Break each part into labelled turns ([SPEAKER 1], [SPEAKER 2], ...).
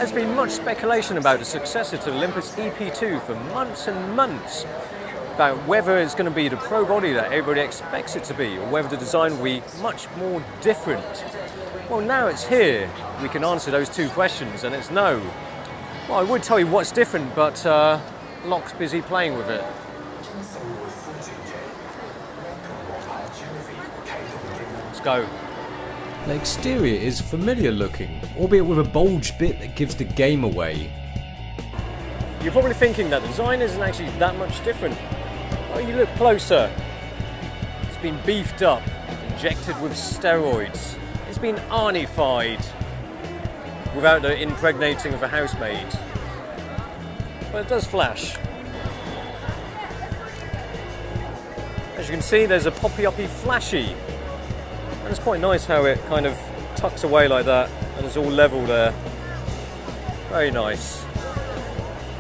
[SPEAKER 1] There's been much speculation about a successor to Olympus EP2 for months and months, about whether it's going to be the pro body that everybody expects it to be, or whether the design will be much more different. Well, now it's here, we can answer those two questions, and it's no. Well, I would tell you what's different, but Locke's busy playing with it. Let's go.
[SPEAKER 2] The exterior is familiar looking, albeit with a bulge bit that gives the game away.
[SPEAKER 1] You're probably thinking that the design isn't actually that much different. Oh, you look closer. It's been beefed up, injected with steroids. It's been Arnified without the impregnating of a housemaid. But it does flash. As you can see, there's a poppy-uppy flashy. And it's quite nice how it kind of tucks away like that and it's all level there. Very nice.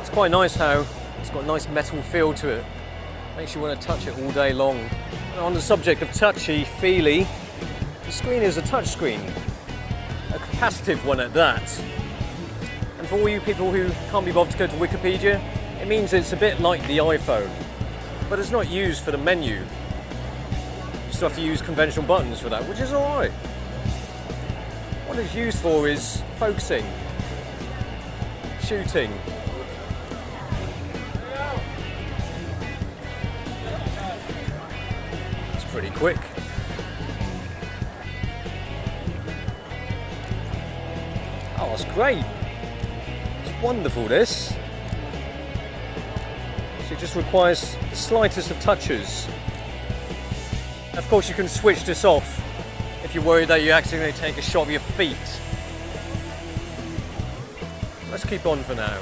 [SPEAKER 1] It's quite nice how it's got a nice metal feel to it. Makes you want to touch it all day long. And on the subject of touchy-feely, the screen is a touch screen. A capacitive one at that. And for all you people who can't be bothered to go to Wikipedia, it means it's a bit like the iPhone. But it's not used for the menu. You still have to use conventional buttons for that, which is alright. What it's used for is focusing, shooting. It's pretty quick. Oh, that's great. It's wonderful, this. So it just requires the slightest of touches. Of course, you can switch this off if you're worried that you accidentally take a shot of your feet. Let's keep on for now.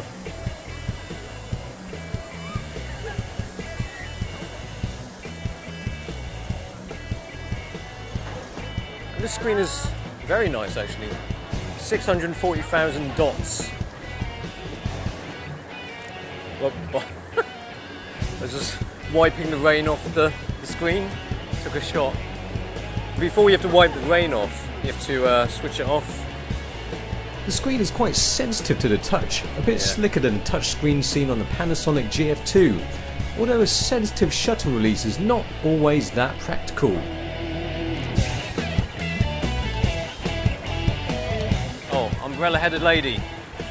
[SPEAKER 1] And this screen is very nice, actually. 640,000 dots. I was just wiping the rain off the screen. Took a shot. Before you have to wipe the rain off, you have to switch it off.
[SPEAKER 2] The screen is quite sensitive to the touch, a bit slicker than the touch screen seen on the Panasonic GF2, although a sensitive shutter release is not always that practical.
[SPEAKER 1] Oh, umbrella-headed lady.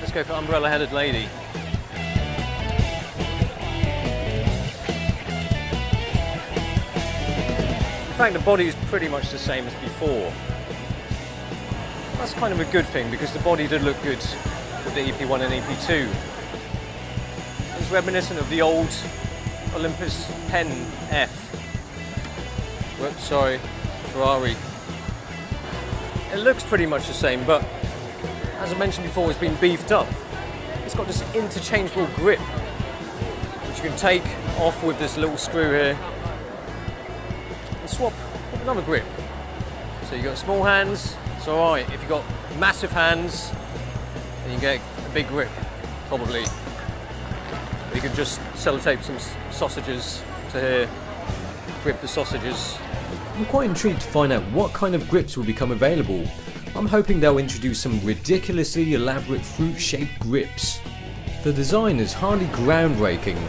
[SPEAKER 1] Let's go for umbrella-headed lady. In fact, the body is pretty much the same as before. That's kind of a good thing because the body did look good with the EP1 and EP2. It's reminiscent of the old Olympus Pen F. Whoops, sorry, Ferrari. It looks pretty much the same, but as I mentioned before, it's been beefed up. It's got this interchangeable grip, which you can take off with this little screw here. Swap with another grip. So you've got small hands, it's alright. If you've got massive hands, then you get a big grip, probably. You could just sellotape some sausages to here, grip the sausages.
[SPEAKER 2] I'm quite intrigued to find out what kind of grips will become available. I'm hoping they'll introduce some ridiculously elaborate fruit-shaped grips. The design is hardly groundbreaking.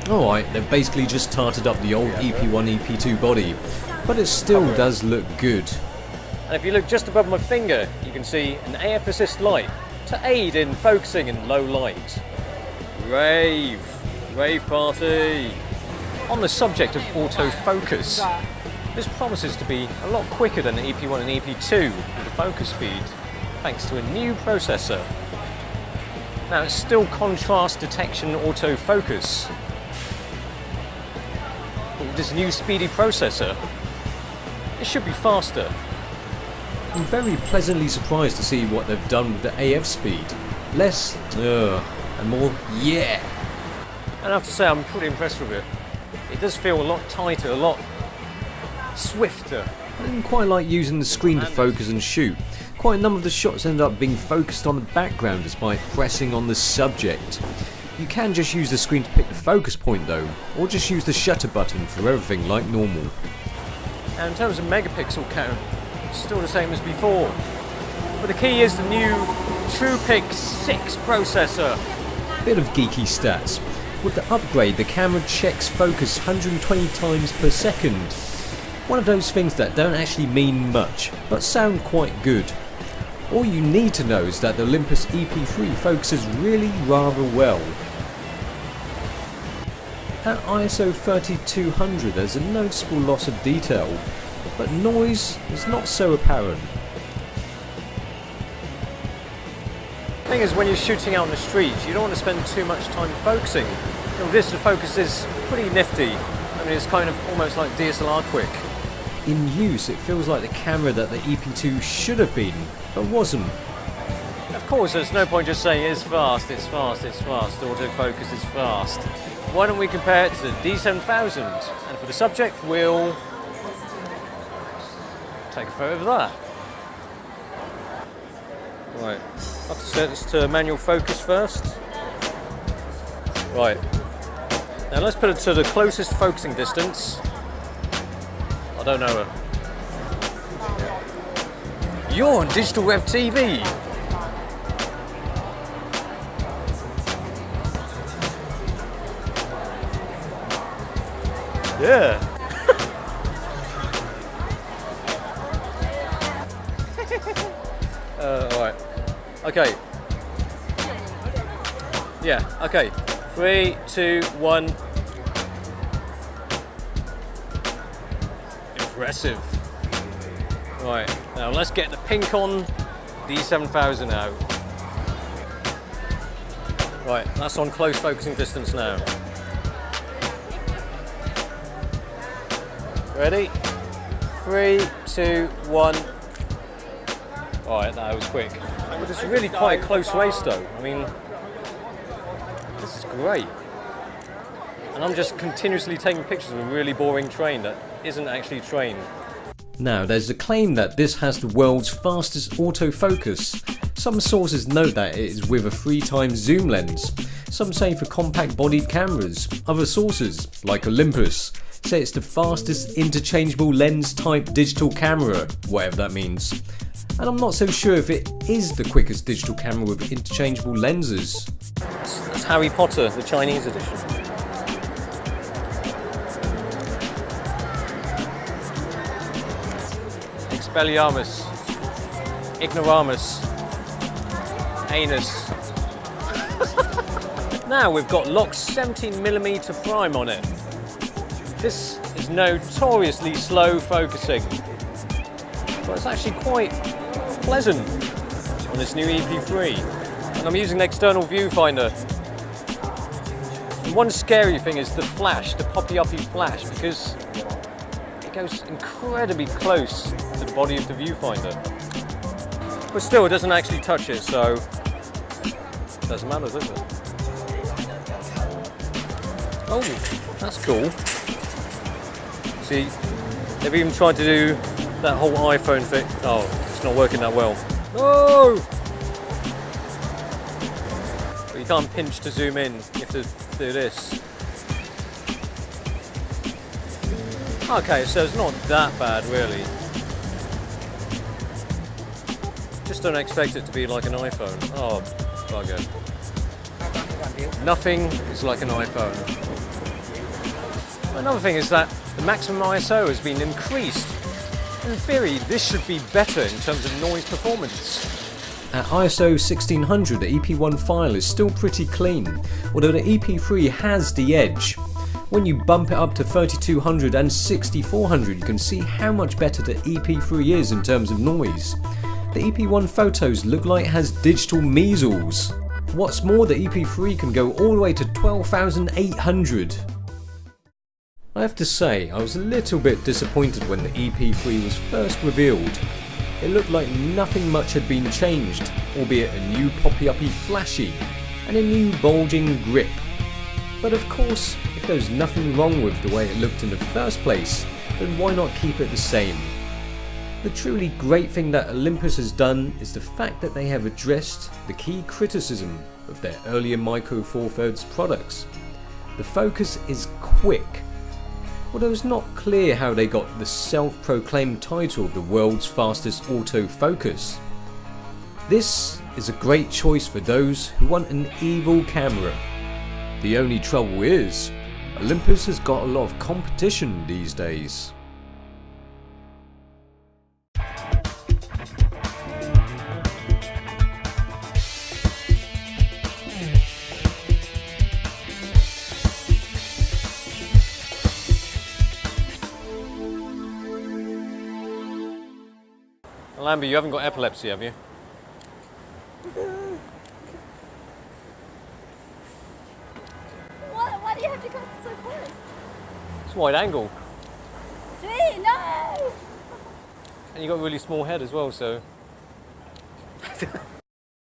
[SPEAKER 2] Alright, they've basically just tarted up the old EP1, EP2 body, but it still does look good.
[SPEAKER 1] And if you look just above my finger, you can see an AF assist light to aid in focusing in low light. Rave party. On the subject of autofocus, this promises to be a lot quicker than the EP1 and EP2 with the focus speed, thanks to a new processor. Now it's still contrast detection autofocus, but with this new speedy processor, it should be faster.
[SPEAKER 2] I'm very pleasantly surprised to see what they've done with the AF speed. Less and more yeah.
[SPEAKER 1] And I have to say, I'm pretty impressed with it. It does feel a lot tighter, a lot swifter.
[SPEAKER 2] I didn't quite like using the screen to focus and shoot. Quite a number of the shots ended up being focused on the background despite pressing on the subject. You can just use the screen to pick the focus point though, or just use the shutter button for everything like normal.
[SPEAKER 1] And in terms of megapixel count, it's still the same as before. But the key is the new TruePic 6 processor.
[SPEAKER 2] Bit of geeky stats. With the upgrade, the camera checks focus 120 times per second. One of those things that don't actually mean much, but sound quite good. All you need to know is that the Olympus e-p3 focuses really rather well. At ISO 3200 there's a noticeable loss of detail, but noise is not so apparent.
[SPEAKER 1] The thing is, when you're shooting out on the street, you don't want to spend too much time focusing. The distance focus is pretty nifty. I mean, it's kind of almost like DSLR quick.
[SPEAKER 2] In use, it feels like the camera that the EP2 should have been, but wasn't.
[SPEAKER 1] Of course, there's no point just saying it's fast, it's fast, it's fast, autofocus is fast. Why don't we compare it to the D7000? And for the subject, we'll take a photo of that. Right, I have to set this to manual focus first. Right, now let's put it to the closest focusing distance. I don't know her. You're on Digital Rev TV. Yeah. Alright. Okay. Yeah, okay. 3, 2, 1. Impressive. Right, now let's get the pink on D7000 out. Right, that's on close focusing distance now. Ready? 3, 2, 1. Alright, that was quick. But it's really quite a close race though. I mean, this is great. And I'm just continuously taking pictures of a really boring train that isn't actually a train.
[SPEAKER 2] Now, there's a claim that this has the world's fastest autofocus. Some sources note that it is with a 3x zoom lens. Some say for compact bodied cameras. Other sources, like Olympus, say it's the fastest interchangeable lens type digital camera, whatever that means. And I'm not so sure if it is the quickest digital camera with interchangeable lenses.
[SPEAKER 1] That's Harry Potter, the Chinese edition. Expelliarmus, Ignoramus, Anus. Now we've got Lock's 17mm prime on it. This is notoriously slow focusing, but it's actually quite pleasant on this new EP3. And I'm using the external viewfinder. And one scary thing is the flash, the poppy-uppy flash, because it goes incredibly close to the body of the viewfinder. But still, it doesn't actually touch it, so it doesn't matter, does it? Oh, that's cool. See, they've even tried to do that whole iPhone thing. Oh, it's not working that well. No! But you can't pinch to zoom in, you have to do this. Okay, so it's not that bad really. Just don't expect it to be like an iPhone. Oh, bugger. Nothing is like an iPhone. Another thing is that the maximum ISO has been increased. In theory, this should be better in terms of noise performance.
[SPEAKER 2] At ISO 1600, the EP1 file is still pretty clean, although the EP3 has the edge. When you bump it up to 3200 and 6400, you can see how much better the EP3 is in terms of noise. The EP1 photos look like it has digital measles. What's more, the EP3 can go all the way to 12,800. I have to say, I was a little bit disappointed when the EP3 was first revealed. It looked like nothing much had been changed, albeit a new poppy-uppy flashy and a new bulging grip. But of course, if there's nothing wrong with the way it looked in the first place, then why not keep it the same? The truly great thing that Olympus has done is the fact that they have addressed the key criticism of their earlier Micro Four Thirds products. The focus is quick. Although it's not clear how they got the self-proclaimed title of the world's fastest autofocus. This is a great choice for those who want an evil camera. The only trouble is, Olympus has got a lot of competition these days.
[SPEAKER 1] Lamby, you haven't got epilepsy, have you?
[SPEAKER 3] Why do you have to come so close?
[SPEAKER 1] It's wide angle.
[SPEAKER 3] Gee, no!
[SPEAKER 1] And you've got a really small head as well, so...